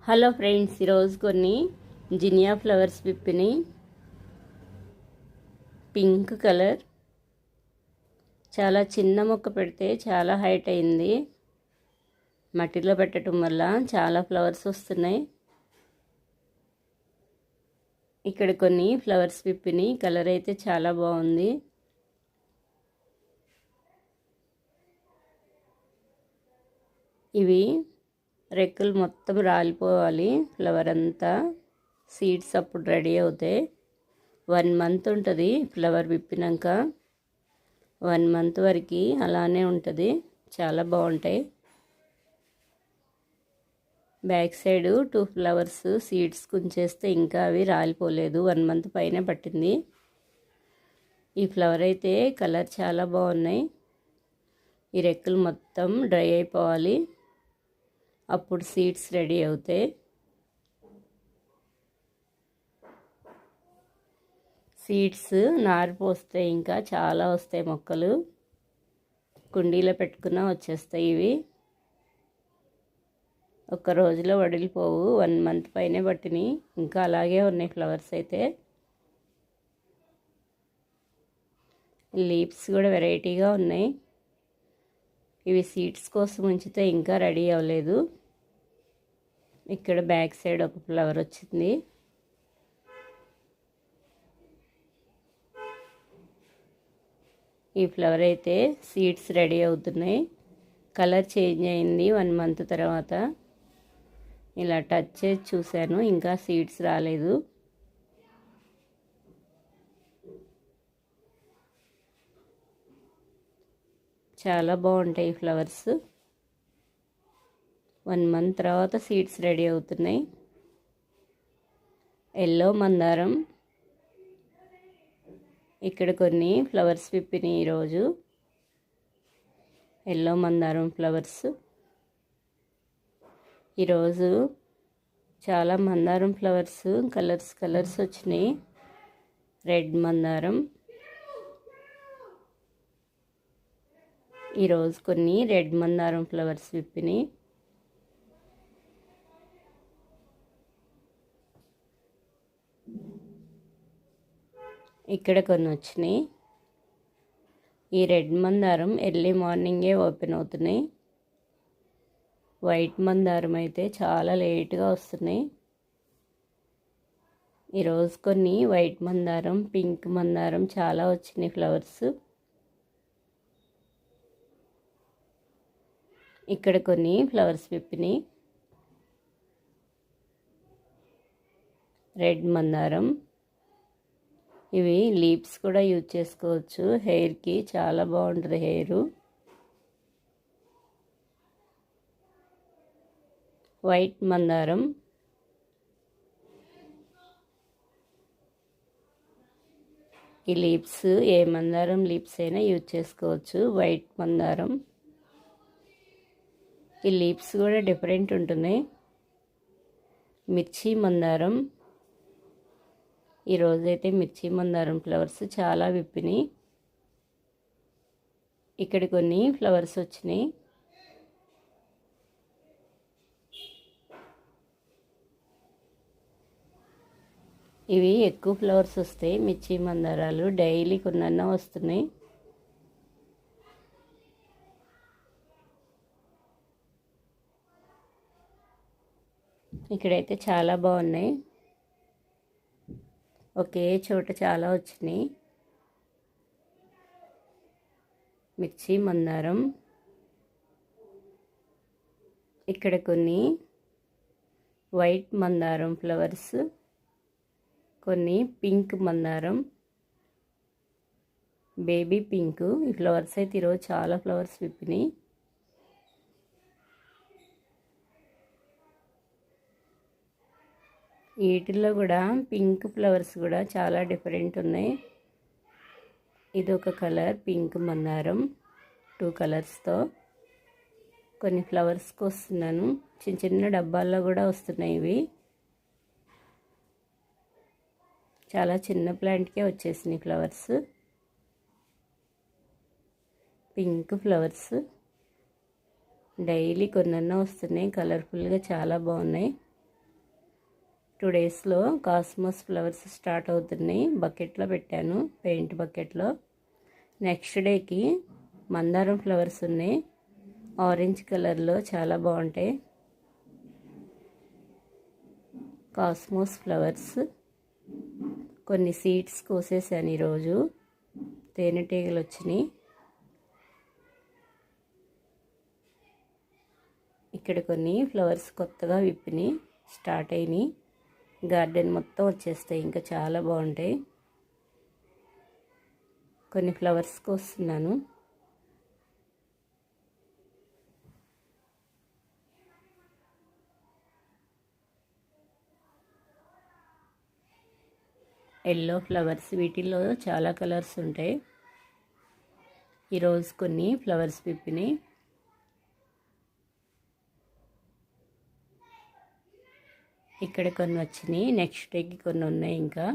Hello friends, ఈరోజు కొన్ని జినియా flowers విప్పిని pink colour. చాలా చిన్న మొక్క పెడితే చాలా హైట్ అయింది. మట్టిలో పెట్టడం వల్ల చాలా ఫ్లవర్స్ వస్తున్నాయి. ఇక్కడ కొన్ని ఫ్లవర్స్ విప్పిని కలర్ అయితే చాలా బాగుంది. ఇవి రెక్కలు మొత్తం రాలిపోవాలి. ఫ్లవర్ అంతా సీడ్స్ అప్పుడు రెడీ అవుతాయి. 1 మంత్ ఉంటుంది ఫ్లవర్ విప్పినాక. 1 మంత్ వరకు అలానే ఉంటుంది. చాలా బాగుంటాయి. బ్యాక్ సైడ్ 2 ఫ్లవర్స్ సీడ్స్ కుంచేస్తే ఇంకా అవి రాలిపోలేదు. 1 మంత్ పైన పట్టింది. ఈ ఫ్లవర్ అయితే కలర్ చాలా బాగున్నాయి. ఈ రెక్కలు మొత్తం డ్రై అయిపోవాలి, అప్పుడు సీడ్స్ రెడీ అవుతాయి. సీడ్స్ నారు పోస్తే ఇంకా చాలా వస్తాయి మొక్కలు. కుండీలో పెట్టుకున్నా వచ్చేస్తాయి. ఇవి ఒక్క రోజులో వడిలిపోవు. 1 మంత్ పైనే పట్టినాయి. ఇంకా అలాగే ఉన్నాయి ఫ్లవర్స్ అయితే. లీవ్స్ కూడా వెరైటీగా ఉన్నాయి. ఇవి సీడ్స్ కోసం ఉంచితే ఇంకా రెడీ అవ్వలేదు. ఇక్కడ బ్యాక్ సైడ్ ఒక ఫ్లవర్ వచ్చింది. ఈ ఫ్లవర్ అయితే సీడ్స్ రెడీ అవుతున్నాయి. కలర్ చేంజ్ అయింది 1 మంత్ తర్వాత. ఇలా టచ్ చేసి చూశాను, ఇంకా సీడ్స్ రాలేదు. చాలా బాగుంటాయి ఈ ఫ్లవర్స్. 1 మంత్ తర్వాత సీడ్స్ రెడీ అవుతున్నాయి. ఎల్లో మందారం. ఇక్కడ కొన్ని ఫ్లవర్స్ విప్పినాయి ఈరోజు. ఎల్లో మందారం ఫ్లవర్స్. ఈరోజు చాలా మందారం ఫ్లవర్స్ కలర్స్ వచ్చినాయి. రెడ్ మందారం. ఈరోజు కొన్ని రెడ్ మందారం ఫ్లవర్స్ విప్పినాయి. ఇక్కడ కొన్ని వచ్చినాయి. ఈ రెడ్ మందారం ఎర్లీ మార్నింగే ఓపెన్ అవుతున్నాయి. వైట్ మందారం అయితే చాలా లేట్గా వస్తున్నాయి. ఈరోజు కొన్ని వైట్ మందారం, పింక్ మందారం చాలా వచ్చినాయి ఫ్లవర్స్. ఇక్కడ కొన్ని ఫ్లవర్స్ విప్పినాయి. రెడ్ మందారం. ఇవి లీవ్స్ కూడా యూజ్ చేసుకోవచ్చు. హెయిర్కి చాలా బాగుంటుంది హెయిర్. వైట్ మందారం. ఈ లీవ్స్ ఏ మందారం లీవ్స్ అయినా యూజ్ చేసుకోవచ్చు. వైట్ మందారం. ఈ లీవ్స్ కూడా డిఫరెంట్ ఉంటున్నాయి. మిర్చి మందారం. ఈరోజైతే మిర్చి మందారం ఫ్లవర్స్ చాలా విప్పినాయి. ఇక్కడ కొన్ని ఫ్లవర్స్ వచ్చినాయి. ఇవి ఎక్కువ ఫ్లవర్స్ వస్తాయి. మిర్చి మందారాలు డైలీ కొన్నన్నా వస్తున్నాయి. ఇక్కడైతే చాలా బాగున్నాయి. ఒకే చోట చాలా వచ్చినాయి. మిర్చి మందారం. ఇక్కడ కొన్ని వైట్ మందారం ఫ్లవర్స్, కొన్ని పింక్ మందారం, బేబీ పింక్. ఈ ఫ్లవర్స్ అయితే ఈరోజు చాలా ఫ్లవర్స్ విప్పినాయి. వీటిల్లో కూడా పింక్ ఫ్లవర్స్ కూడా చాలా డిఫరెంట్ ఉన్నాయి. ఇది ఒక కలర్ పింక్ మందారం. 2 కలర్స్తో కొన్ని ఫ్లవర్స్కి వస్తున్నాను. చిన్న చిన్న డబ్బాల్లో కూడా వస్తున్నాయి. ఇవి చాలా చిన్న ప్లాంట్కే వచ్చేసినాయి ఫ్లవర్స్. పింక్ ఫ్లవర్స్ డైలీ కొన్నన్నా వస్తున్నాయి. కలర్ఫుల్గా చాలా బాగున్నాయి. 2 డేస్లో కాస్మోస్ ఫ్లవర్స్ స్టార్ట్ అవుతున్నాయి. బకెట్లో పెట్టాను, పెయింట్ బకెట్లో. నెక్స్ట్ డేకి మందారం ఫ్లవర్స్ ఉన్నాయి, ఆరెంజ్ కలర్లో చాలా బాగుంటాయి. కాస్మోస్ ఫ్లవర్స్ కొన్ని సీడ్స్ కోసేసాను ఈరోజు, తేనెటీగలు వచ్చినాయి. ఇక్కడ కొన్ని ఫ్లవర్స్ కొత్తగా విప్పినాయి, స్టార్ట్ అయినాయి. గార్డెన్ మొత్తం వచ్చేస్తాయి, ఇంకా చాలా బాగుంటాయి. కొన్ని ఫ్లవర్స్ కోస్తున్నాను. ఎల్లో ఫ్లవర్స్, వీటిల్లో చాలా కలర్స్ ఉంటాయి. ఈరోజు కొన్ని ఫ్లవర్స్ విప్పినాయి. ఇక్కడ కొన్ని వచ్చినాయి, నెక్స్ట్ డేకి కొన్ని ఉన్నాయి ఇంకా.